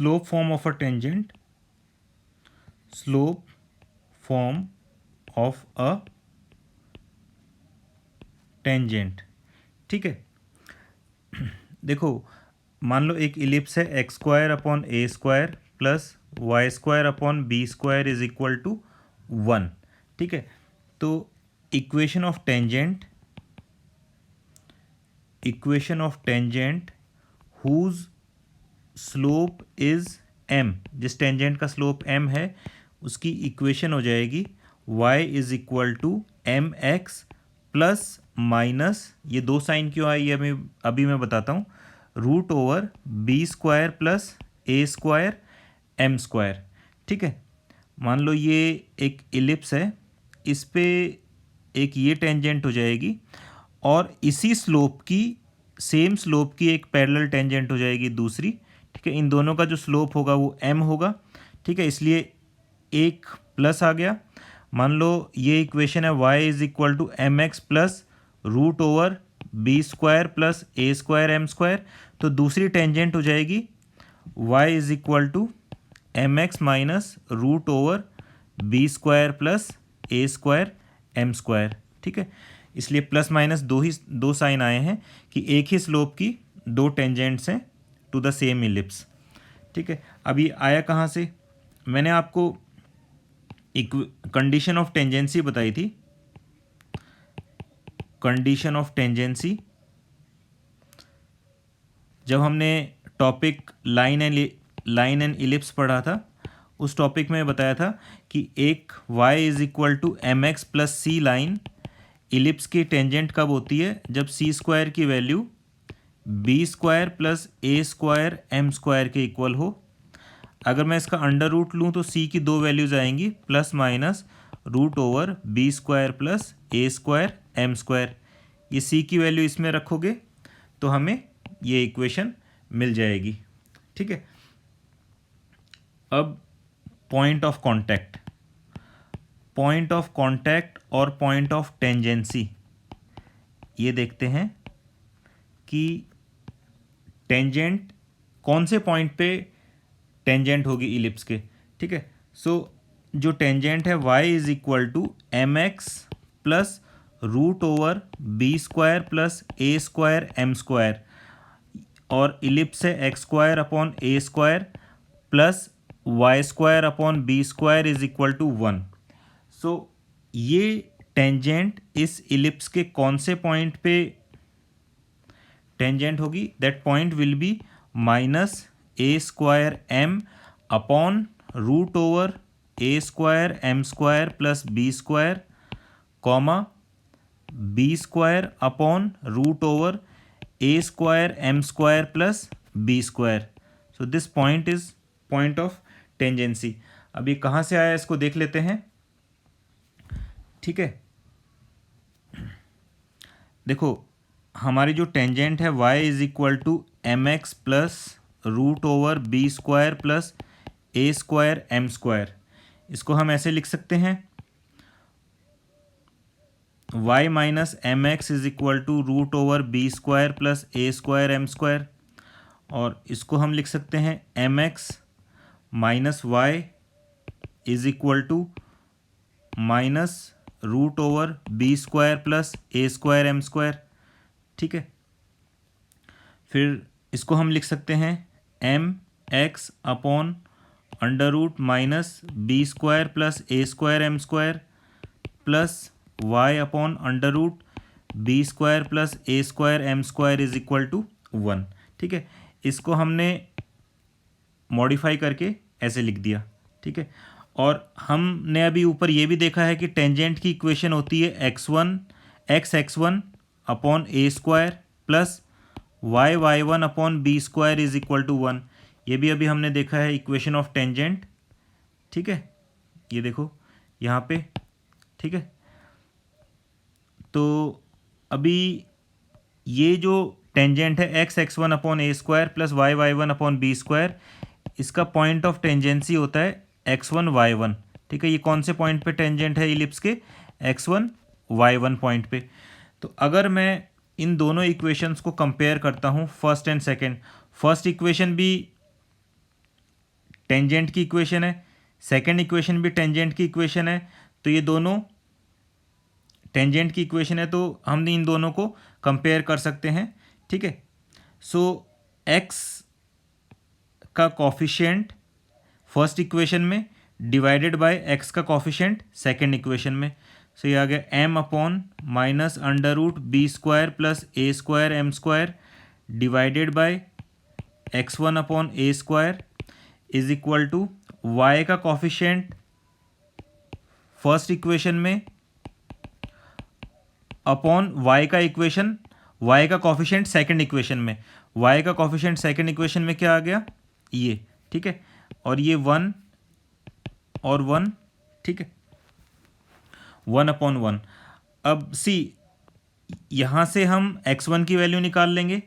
slope form of a tangent, slope form of a tangent, ठीक है। देखो, मान लो एक इलिप्स है x square upon a square plus y square upon b square is equal to 1, ठीक है। तो equation of tangent, whose slope is m, जिस टेंजेंट का स्लोप m है उसकी इक्वेशन हो जाएगी y is equal to m x plus minus, ये दो साइन क्यों आई है अभी मैं बताता हूँ, root over B square plus ए स्क्वायर एम स्क्वायर, ठीक है। मान लो ये एक इलिप्स है, इस पे एक ये टेंजेंट हो जाएगी और इसी स्लोप की, सेम स्लोप की एक पैरेलल टेंजेंट हो जाएगी दूसरी, ठीक है। इन दोनों का जो स्लोप होगा वो m होगा, ठीक है, इसलिए एक प्लस आ गया। मान लो ये इक्वेशन है y is equal to m x plus root over B square plus A square M square, तो दूसरी टेंजेंट हो जाएगी y is equal to m x minus root over B square plus A square M square, ठीक है। इसलिए plus minus दो sign आए हैं कि एक ही स्लोप की दो टेंजेंट्स हैं टू द सेम इलिप्स, ठीक है। अब ये आया कहाँ से? मैंने आपको एक कंडीशन ऑफ टेंजेंसी बताई थी, कंडीशन ऑफ टेंजेंसी, जब हमने टॉपिक लाइन एंड इलिप्स पढ़ा था, उस टॉपिक में बताया था कि एक y is equal to m x plus c line ellipse की टेंजेंट कब होती है? जब सी स्क्वायर की वैल्यू बी स्क्वायर प्लस ए स्क्वायर एम स्क्वायर के इक्वल हो। अगर मैं इसका अंडर रूट लूँ तो सी की दो वैल्यूज़ आएंगी, plus minus root over B square plus ए स्क्वायर एम स्क्वायर। ये सी की वैल्यू इसमें रखोगे तो हमें ये इक्वेशन मिल जाएगी, ठीक है। अब पॉइंट ऑफ कांटेक्ट और पॉइंट ऑफ टेंजेंसी, ये देखते हैं कि टेंजेंट कौन से पॉइंट पे टेंजेंट होगी इलिप्स के, ठीक है। सो जो टेंजेंट है y is equal to m x plus root over B square plus A square M square, और इलिप्स है x square upon a square plus y square upon b square is equal to 1। So ये tangent इस ellipse के कौन से point पे tangent होगी? That point will be minus a square m upon root over a square M square plus b square, comma b square upon root over a square M square plus b square. So this point is point of tangency. अब ये कहाँ से आया इसको देख लेते हैं, ठीक है। देखो, हमारी जो टेंजेंट है y is equal to m x plus root over B square plus A square M square, इसको हम ऐसे लिख सकते हैं y minus m x is equal to root over B square plus A square M square, और इसको हम लिख सकते हैं m x minus y is equal to minus root over B square plus A square M square, ठीक है। फिर इसको हम लिख सकते हैं m x upon under root minus b square plus A square M square plus y upon under root b square plus A square M square is equal to 1, ठीक है। इसको हमने मॉडिफाई करके ऐसे लिख दिया, ठीक है। और हमने अभी ऊपर ये भी देखा है कि टेंजेंट की इक्वेशन होती है x one upon a square plus y one upon b square is equal to 1। ये भी अभी हमने देखा है इक्वेशन ऑफ टेंजेंट, ठीक है। ये देखो यहाँ पे, ठीक है। तो अभी ये जो टेंजेंट है x one upon a square plus y one upon b square, इसका पॉइंट ऑफ टेंजेंसी होता है x1 y1, ठीक है। ये कौन से पॉइंट पे टेंजेंट है इलिप्स के? x1 y1 पॉइंट पे। तो अगर मैं इन दोनों इक्वेशंस को कंपेयर करता हूँ first and second, first equation भी टेंजेंट की इक्वेशन है, सेकंड इक्वेशन भी टेंजेंट की इक्वेशन है, तो ये दोनों टेंजेंट की इक्वेशन है, तो हम इन दोनों को कंपेयर कर सकते हैं। ठीक है, सो एक्स का कॉफिशिएंट फर्स्ट इक्वेशन में डिवाइडेड बाय एक्स का कॉफिशिएंट सेकंड इक्वेशन में, सो ये आ गया m upon minus under root b square plus A square M square divided by x one upon a square is equal to y का coefficient first equation में upon y का equation, y का coefficient second equation में, y का coefficient second equation में क्या आ गया ये। ठीक है, और ये 1 और 1, ठीक है, 1/1। अब सी यहाँ से हम x1 की वैल्यू निकाल लेंगे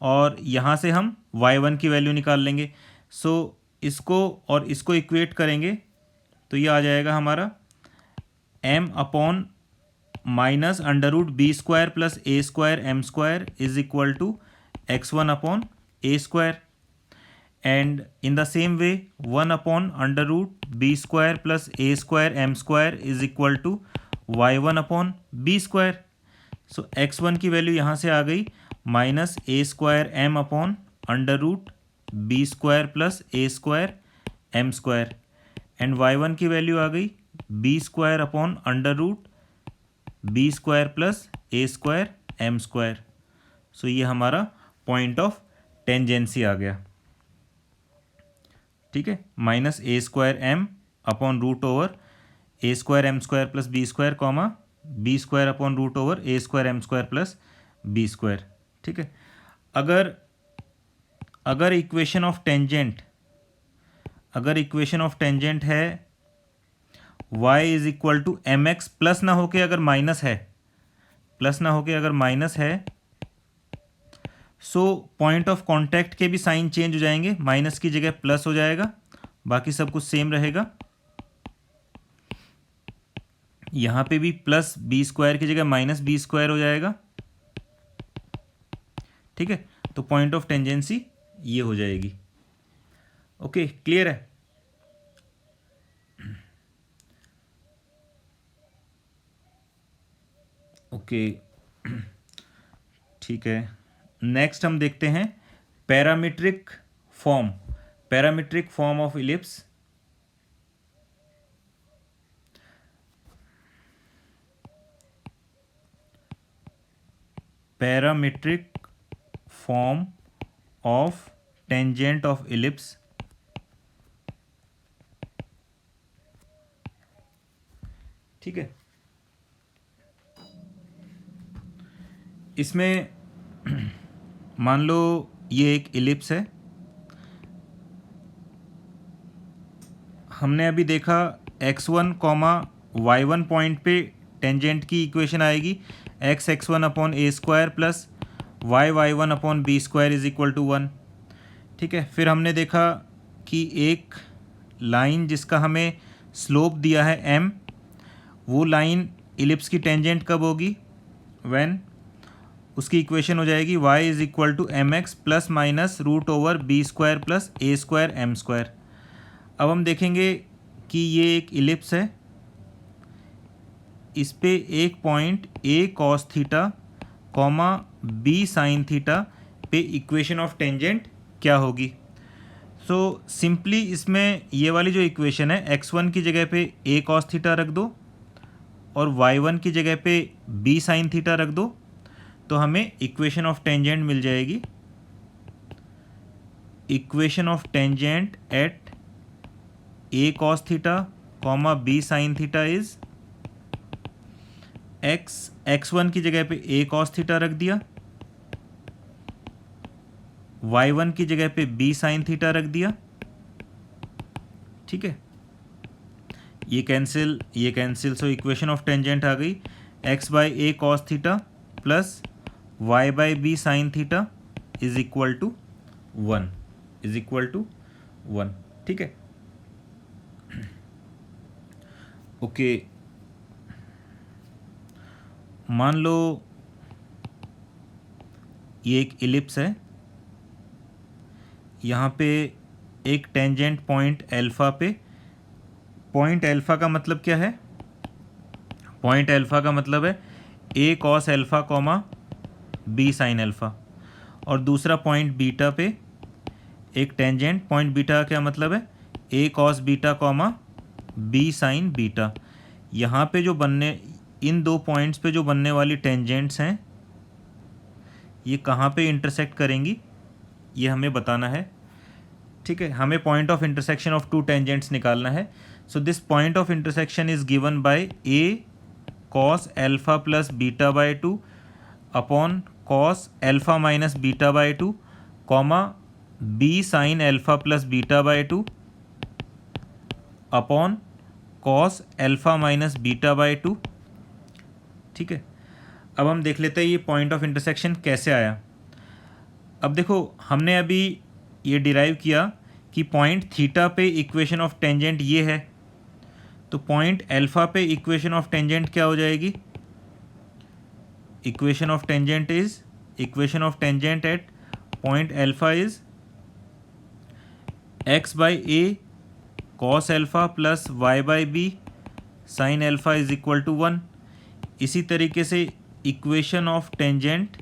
और यहाँ से हम y1 की वैल्यू निकाल लेंगे। सो इसको और इसको इक्वेट करेंगे तो ये आ जाएगा हमारा m upon minus under root b square plus A square M square is equal to x1 upon a square, and in the same way 1 upon under root b square plus A square M square is equal to y1 upon b square. So x1 की value यहाँ से आ गई minus a square m upon under root b square plus A square M square, and y1 की value आ गई b square upon under root b square plus ए square M square. So ये हमारा पॉइंट ऑफ टेंजेंसी आ गया। ठीक है, minus a square m upon root over a square M square plus b square comma b square upon root over a square M square plus b square. ठीक है, अगर equation of tangent है y is equal to m x plus ना होके अगर minus है, so point of contact के भी साइन चेंज हो जाएंगे, माइनस की जगह प्लस हो जाएगा, बाकी सब कुछ सेम रहेगा। यहाँ पे भी प्लस बी स्क्वायर की जगह माइनस बी स्क्वायर हो जाएगा। ठीक है, तो पॉइंट ऑफ टेंजेंसी ये हो जाएगी। ओके, क्लियर है? ओके, ठीक है, नेक्स्ट हम देखते हैं parametric form of ellipse. Parametric form of tangent of ellipse. ठीक है, इसमें मान लो ये एक इलिप्स है, हमने अभी देखा x1 कॉमा y1 पॉइंट पे टेंजेंट की इक्वेशन आएगी x(x1) upon a square plus y(y1) upon b square is equal to 1। ठीक है, फिर हमने देखा कि एक लाइन जिसका हमें स्लोप दिया है m, वो लाइन इलिप्स की टेंजेंट कब होगी, व्हेन उसकी इक्वेशन हो जाएगी y is equal to m x plus minus root over B square plus A square M square. अब हम देखेंगे कि ये एक इलिप्स है, इस पे एक point a cos theta comma b sine theta पे इक्वेशन ऑफ टेंजेंट क्या होगी। सो सिंपली इसमें ये वाली जो इक्वेशन है x1 की जगह पे a कॉस थीटा रख दो और y1 की जगह पे b साइन थीटा रख दो, तो हमें इक्वेशन ऑफ टेंजेंट मिल जाएगी। Equation of tangent eight a cos theta comma b sign theta is x1 की जगह पे a cos थीटा रख दिया, y1 की जगह पे b साइन थीटा रख दिया। ठीक है, ये cancel, so equation of tangent आ गई x by a cos theta plus y by b sine theta is equal to 1। ठीक है, ओके, मान लो ये एक इलिप्स है, यहाँ पे एक टेंजेंट पॉइंट अल्फ़ा पे। पॉइंट अल्फ़ा का मतलब क्या है? पॉइंट अल्फ़ा का मतलब है a cos alpha comma b sine alpha. और दूसरा पॉइंट बीटा पे एक टेंजेंट पॉइंट बीटा का क्या मतलब है? A cos beta comma b sine beta. यहाँ पे जो बनने, इन दो पॉइंट्स पे जो बनने वाली टेंजेंट्स हैं ये कहाँ पे इंटरसेक्ट करेंगी ये हमें बताना है। ठीक है, हमें point of intersection of two tangents निकालना है। So this point of intersection is given by a cos alpha plus beta by two upon cos alpha minus beta by two comma b sine alpha plus beta by two upon cos alpha minus beta by two. ठीक है, अब हम देख लेते हैं ये point of intersection कैसे आया। अब देखो, हमने अभी ये डिराइव किया कि पॉइंट थीटा पे इक्वेशन ऑफ टेंजेंट ये है, तो पॉइंट अल्फा पे इक्वेशन ऑफ टेंजेंट क्या हो जाएगी? Equation of tangent at point alpha is x by a cos alpha plus y by b sine alpha is equal to 1। इसी तरीके से equation of tangent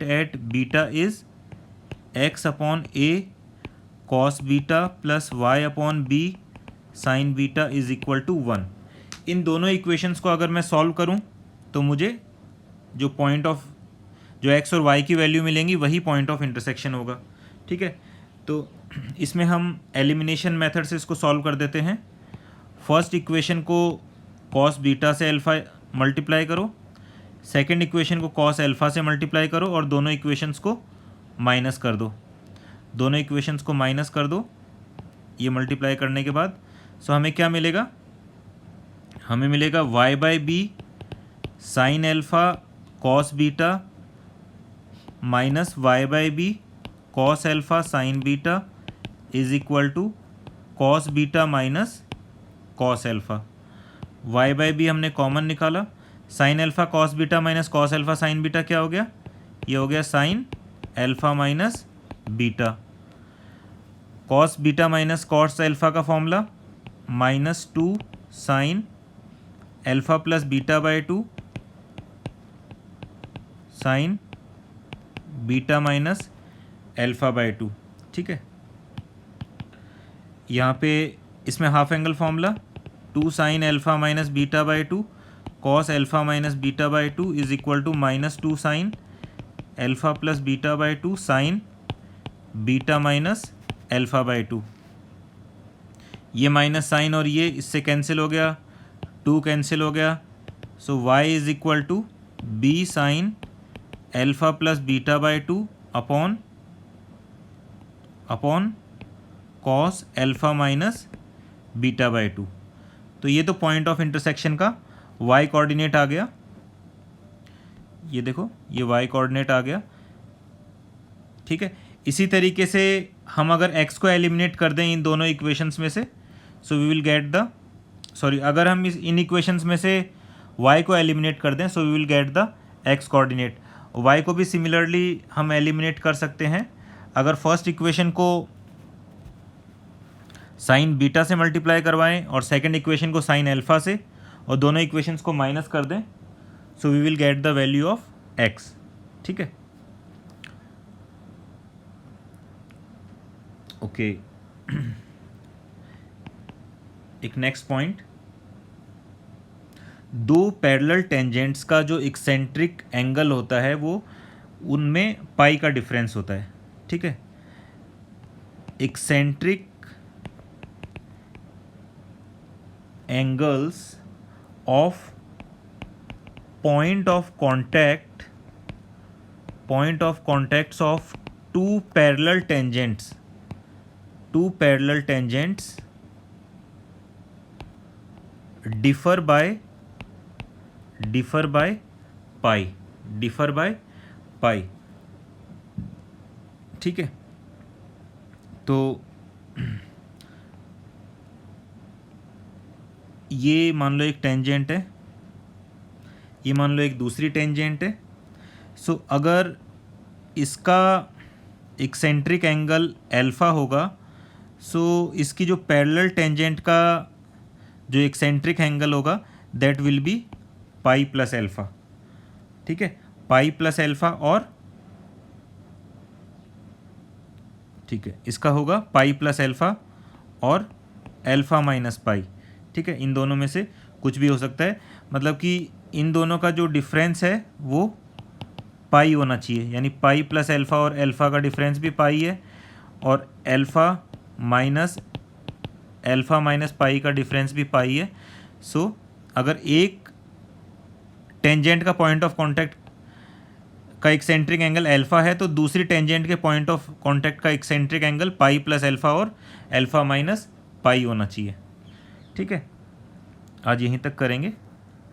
at beta is x upon a cos beta plus y upon b sine beta is equal to 1। इन दोनों equations को अगर मैं solve करूं तो मुझे जो एक्स और वाई की वैल्यू मिलेंगी वही पॉइंट ऑफ इंटरसेक्शन होगा। ठीक है, तो इसमें हम एलिमिनेशन मेथड से इसको सॉल्व कर देते हैं। फर्स्ट इक्वेशन को कॉस बीटा से अल्फ़ा मल्टीप्लाई करो, सेकंड इक्वेशन को कॉस अल्फ़ा से मल्टीप्लाई करो और दोनों इक्वेशंस को माइनस कर दो। ये मल्टीप्लाई करने के बाद हमें क्या मिलेगा? हमें मिलेगा y by b sine alpha cos beta minus y by b cos alpha sine beta is equal to cos beta minus cos alpha. Y by b हमने कॉमन निकाला, sine alpha cos beta minus cos alpha sine beta क्या हो गया? ये हो गया sine alpha minus beta. Cos beta minus cos alpha का formula -2 sine alpha plus beta by 2 sine beta minus alpha by 2। ठीक है, यहाँ पे इसमें half angle formula 2 sine alpha minus beta by 2 cos alpha minus beta by 2 is equal to -2 sine alpha plus beta by 2 sine beta minus alpha by 2। ये minus sign और ये इससे cancel हो गया, 2 कैंसिल हो गया। So y is equal to b sine alpha plus beta by 2 upon cos alpha minus beta by 2। तो ये तो पॉइंट ऑफ इंटरसेक्शन का y कोऑर्डिनेट आ गया। ये देखो, ये y कोऑर्डिनेट आ गया। ठीक है, इसी तरीके से हम अगर x को एलिमिनेट कर दें इन दोनों इक्वेशंस में से, so we will get the अगर हम इन इक्वेशंस में से y को एलिमिनेट कर दें so we will get the x coordinate. y को भी सिमिलरली हम एलिमिनेट कर सकते हैं। अगर फर्स्ट इक्वेशन को साइन बीटा से मल्टीप्लाई करवाएं और सेकंड इक्वेशन को साइन अल्फ़ा से और दोनों इक्वेशंस को माइनस कर दें, so we will get the value of x। ठीक है, ओके। एक नेक्स्ट पॉइंट, दो पैरेलल टेंजेंट्स का जो एक्सेंट्रिक एंगल होता है वो उनमें पाई का डिफरेंस होता है। ठीक है, eccentric angles of point of contacts of two parallel tangents differ by pi. ठीक है, तो ये मान लो एक टेंजेंट है, ये मान लो एक दूसरी टेंजेंट है। सो अगर इसका एक्सेंट्रिक एंगल अल्फ़ा होगा, सो इसकी जो पैरेलल टेंजेंट का जो एक्सेंट्रिक एंगल होगा that will be pi plus alpha. ठीक है, पाई प्लस अल्फ़ा और ठीक है इसका होगा पाई प्लस अल्फ़ा और अल्फ़ा माइनस पाई। ठीक है, इन दोनों में से कुछ भी हो सकता है, मतलब कि इन दोनों का जो डिफरेंस है वो पाई होना चाहिए, यानी पाई प्लस अल्फ़ा और अल्फ़ा का डिफरेंस भी पाई है और अल्फ़ा माइनस पाई का डिफरेंस भी पाई है। सो अगर एक टेंजेंट का पॉइंट ऑफ कांटेक्ट का एक्सेंट्रिक एंगल अल्फ़ा है तो दूसरी टेंजेंट के पॉइंट ऑफ कांटेक्ट का eccentric angle pi plus alpha और अल्फ़ा माइनस पाई होना चाहिए। ठीक है, आज यहीं तक करेंगे।